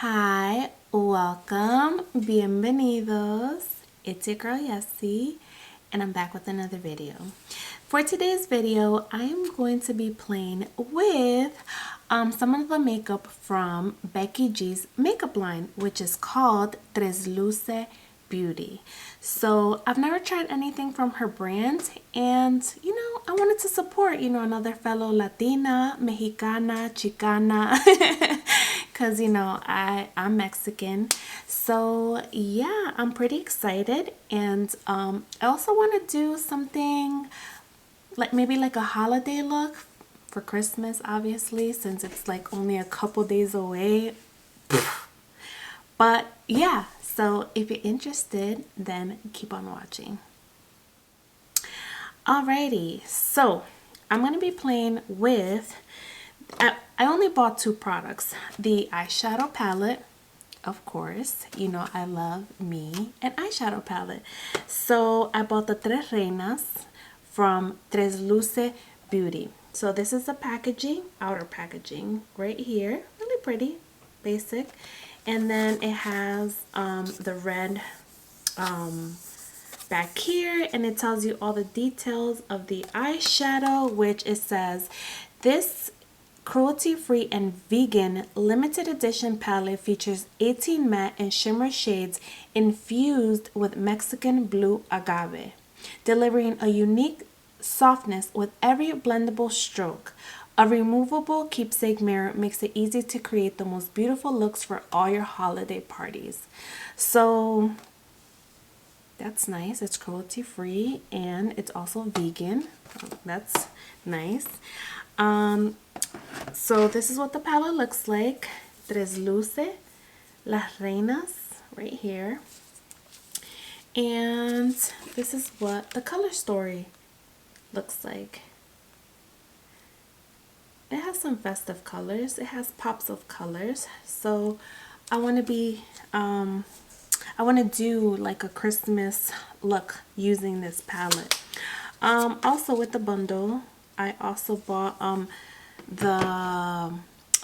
Hi, welcome, bienvenidos. It's your girl Yessie, and I'm back with another video. For today's video, I am going to be playing with some of the makeup from Becky G's makeup line, which is called Tresluce Beauty. So I've never tried anything from her brand, and I wanted to support another fellow Latina, Mexicana, Chicana, because I'm Mexican. So yeah, I'm pretty excited, and I also want to do something like maybe like a holiday look for Christmas, obviously, since it's like only a couple days away. But yeah, so if you're interested, then keep on watching. Alrighty, so I'm going to be playing with, I only bought two products. The eyeshadow palette, of course, I love me an eyeshadow palette. So I bought the Tres Reinas from Tresluce Beauty. So this is the packaging, outer packaging right here. Really pretty, basic. And then it has the red back here, and it tells you all the details of the eyeshadow, which it says, this cruelty-free and vegan limited edition palette features 18 matte and shimmer shades infused with Mexican blue agave, delivering a unique softness with every blendable stroke. A removable keepsake mirror makes it easy to create the most beautiful looks for all your holiday parties. So that's nice. It's cruelty free and it's also vegan. That's nice. So this is what the palette looks like. Tresluce Las Reinas right here. And this is what the color story looks like. It has some festive colors. It has pops of colors. So I want to do like a Christmas look using this palette. Also with the bundle, I also bought the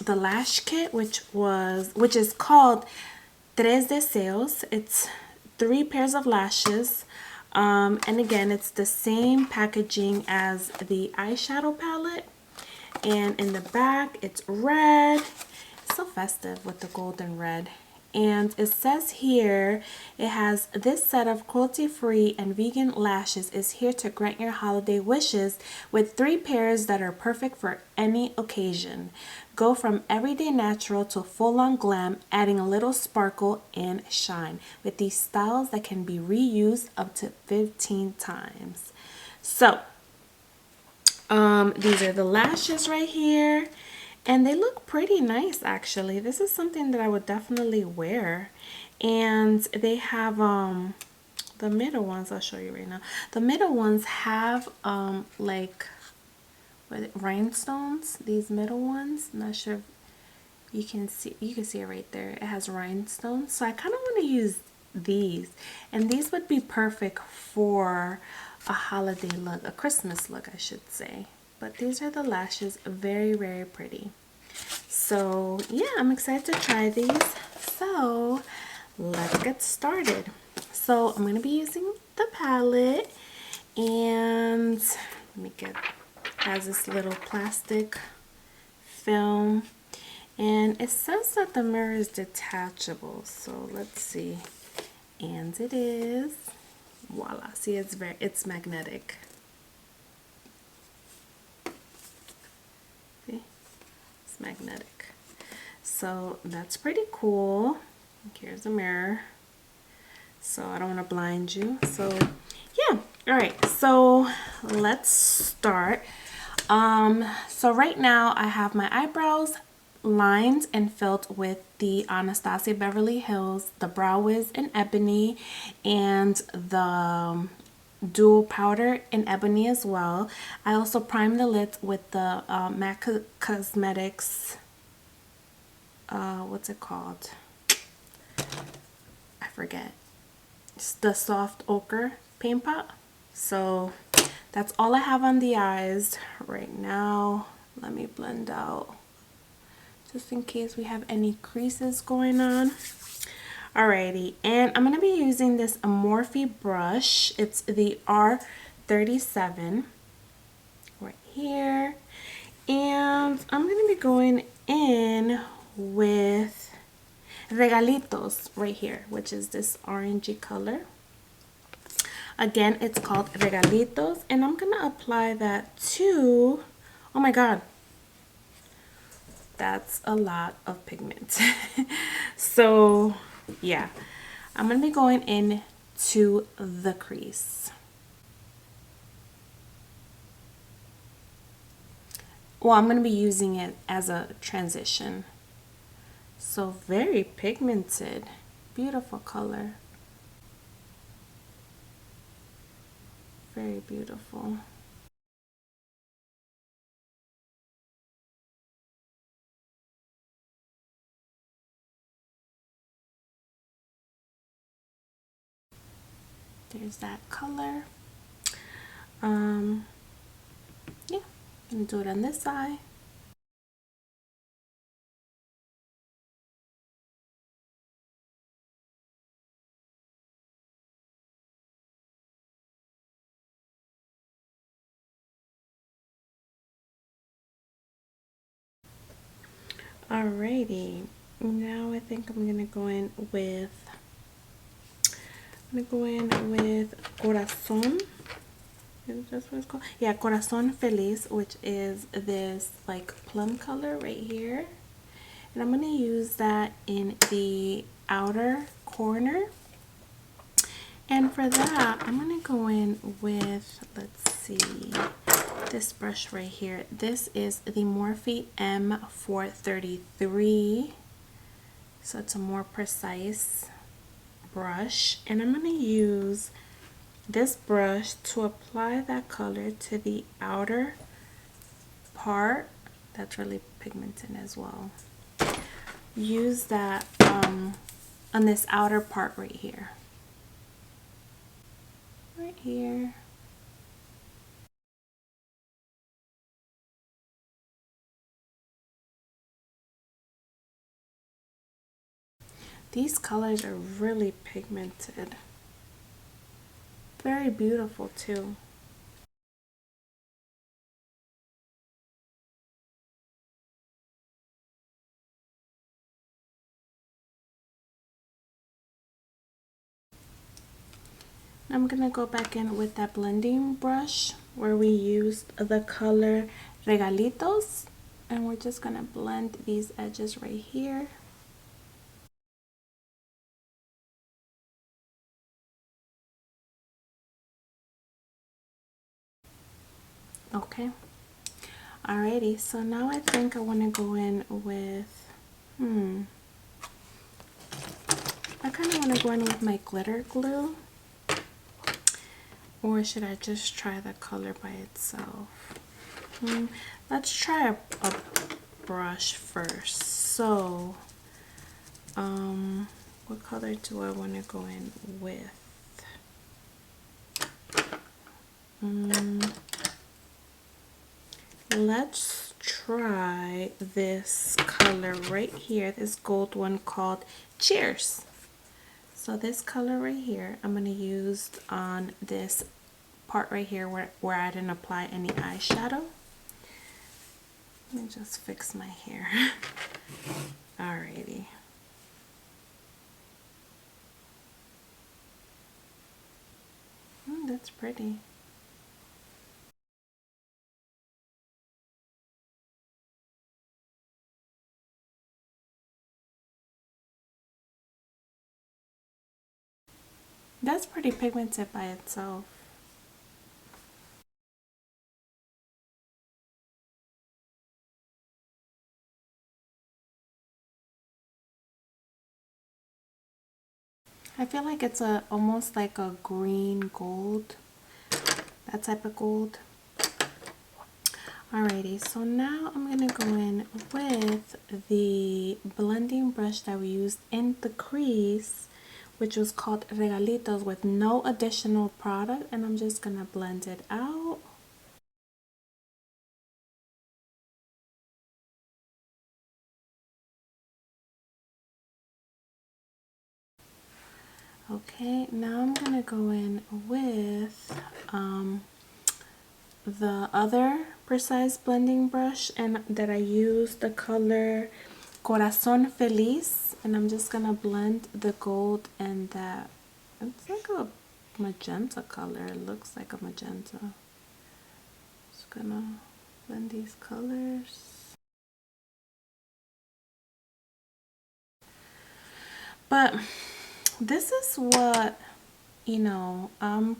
lash kit, which is called Tres Deseos. It's 3 pairs of lashes. And again, it's the same packaging as the eyeshadow palette. And in the back, it's red. It's so festive with the golden red. And it says here, it has, this set of cruelty-free and vegan lashes is here to grant your holiday wishes with 3 pairs that are perfect for any occasion. Go from everyday natural to full-on glam, adding a little sparkle and shine with these styles that can be reused up to 15 times. So these are the lashes right here, and they look pretty nice actually. This is something that I would definitely wear. And they have the middle ones, I'll show you right now. The middle ones have like rhinestones. These middle ones, I'm not sure if you can see it right there. It has rhinestones. So I kind of want to use these, and these would be perfect for a holiday look, a Christmas look I should say. But these are the lashes, very, very pretty. So yeah, I'm excited to try these. So let's get started. So I'm going to be using the palette, and let me get, it has this little plastic film, and it says that the mirror is detachable. So let's see, and it is. Voila, see, it's magnetic. See, it's magnetic. So that's pretty cool. Here's a mirror, so I don't want to blind you. So yeah, all right, so let's start. So right now I have my eyebrows lined and filled with the Anastasia Beverly Hills, the Brow Wiz in Ebony, and the dual powder in Ebony as well. I also primed the lids with the MAC Cosmetics, what's it called? I forget. It's the soft ochre paint pot. So that's all I have on the eyes right now. Let me blend out just in case we have any creases going on. Alrighty, and I'm going to be using this Morphe brush. It's the R37 right here. And I'm going to be going in with Regalitos right here, which is this orangey color. Again, it's called Regalitos, and I'm going to apply that to, oh my god, that's a lot of pigment. So yeah, I'm going to be going in to the crease. Well, I'm going to be using it as a transition. So very pigmented, beautiful color. Very beautiful. There's that color. Yeah, I'm gonna do it on this side. Alrighty, now I think I'm gonna go in with Corazon. Is that what it's called? Yeah, Corazon Feliz, which is this like plum color right here. And I'm going to use that in the outer corner. And for that, I'm going to go in with, let's see, this brush right here. This is the Morphe M433. So it's a more precise brush. And I'm going to use this brush to apply that color to the outer part. That's really pigmented as well. Use that on this outer part right here. Right here. These colors are really pigmented. Very beautiful too. I'm gonna go back in with that blending brush where we used the color Regalitos, and we're just gonna blend these edges right here. Okay. Alrighty, so now I think I want to go in with, I kind of want to go in with my glitter glue. Or should I just try the color by itself? Let's try a brush first. So, what color do I want to go in with? Let's try this color right here, this gold one called Cheers. So this color right here, I'm going to use on this part right here where I didn't apply any eyeshadow. Let me just fix my hair. Alrighty. That's pretty. That's pretty pigmented by itself. I feel like it's almost like a green gold, that type of gold. Alrighty, so now I'm gonna go in with the blending brush that we used in the crease, which was called Regalitos, with no additional product, and I'm just gonna blend it out. Okay, now I'm gonna go in with the other precise blending brush, and that I use the color Corazón Feliz, and I'm just gonna blend the gold and that. It's like a magenta color. It looks like a magenta. Just gonna blend these colors. But this is what, you know, I'm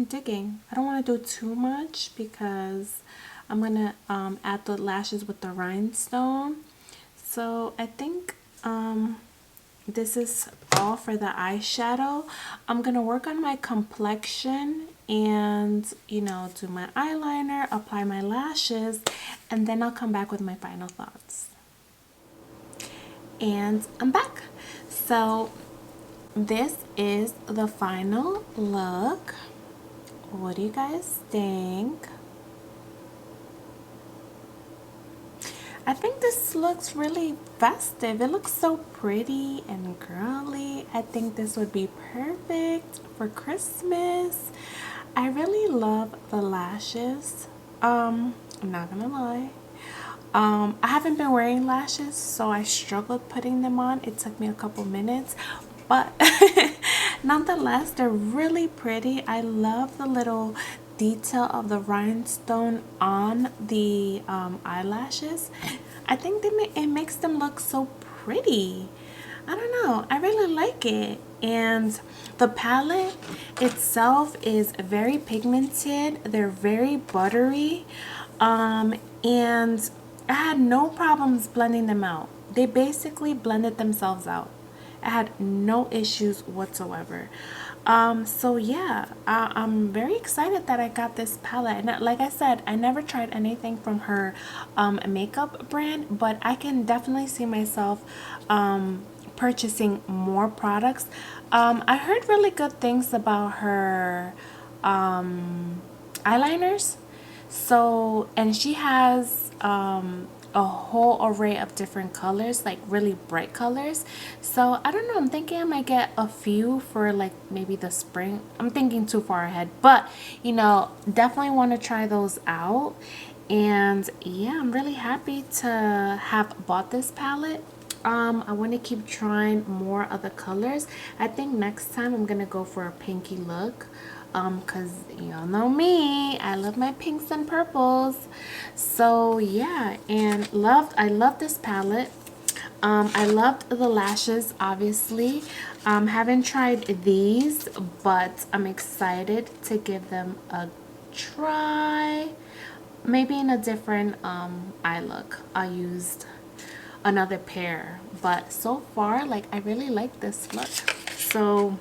digging. I don't want to do too much because I'm gonna add the lashes with the rhinestone. So I think this is all for the eyeshadow. I'm gonna work on my complexion and, you know, do my eyeliner, apply my lashes, and then I'll come back with my final thoughts. And I'm back. So this is the final look. What do you guys think? I think this looks really festive. It looks so pretty and girly. I think this would be perfect for Christmas. I really love the lashes. I'm not gonna lie. I haven't been wearing lashes, so I struggled putting them on. It took me a couple minutes, but nonetheless, they're really pretty. I love the little detail of the rhinestone on the eyelashes. I think it makes them look so pretty. I don't know, I really like it. And the palette itself is very pigmented. They're very buttery, and I had no problems blending them out. They basically blended themselves out. I had no issues whatsoever. So yeah, I'm very excited that I got this palette. And like I said, I never tried anything from her makeup brand, but I can definitely see myself purchasing more products. I heard really good things about her eyeliners. So, and she has a whole array of different colors, like really bright colors. So I don't know, I'm thinking I might get a few for like maybe the spring. I'm thinking too far ahead, but you know, definitely want to try those out. And yeah, I'm really happy to have bought this palette. I want to keep trying more of the colors. I think next time I'm gonna go for a pinky look, because y'all know me, I love my pinks and purples. So yeah, and I love this palette. I loved the lashes, obviously. Haven't tried these, but I'm excited to give them a try. Maybe in a different eye look. I used another pair, but so far, like, I really like this look. So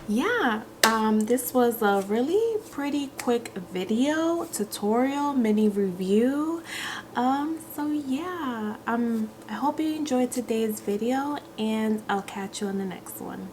yeah, this was a really pretty quick video tutorial mini review. So yeah, I hope you enjoyed today's video, and I'll catch you on the next one.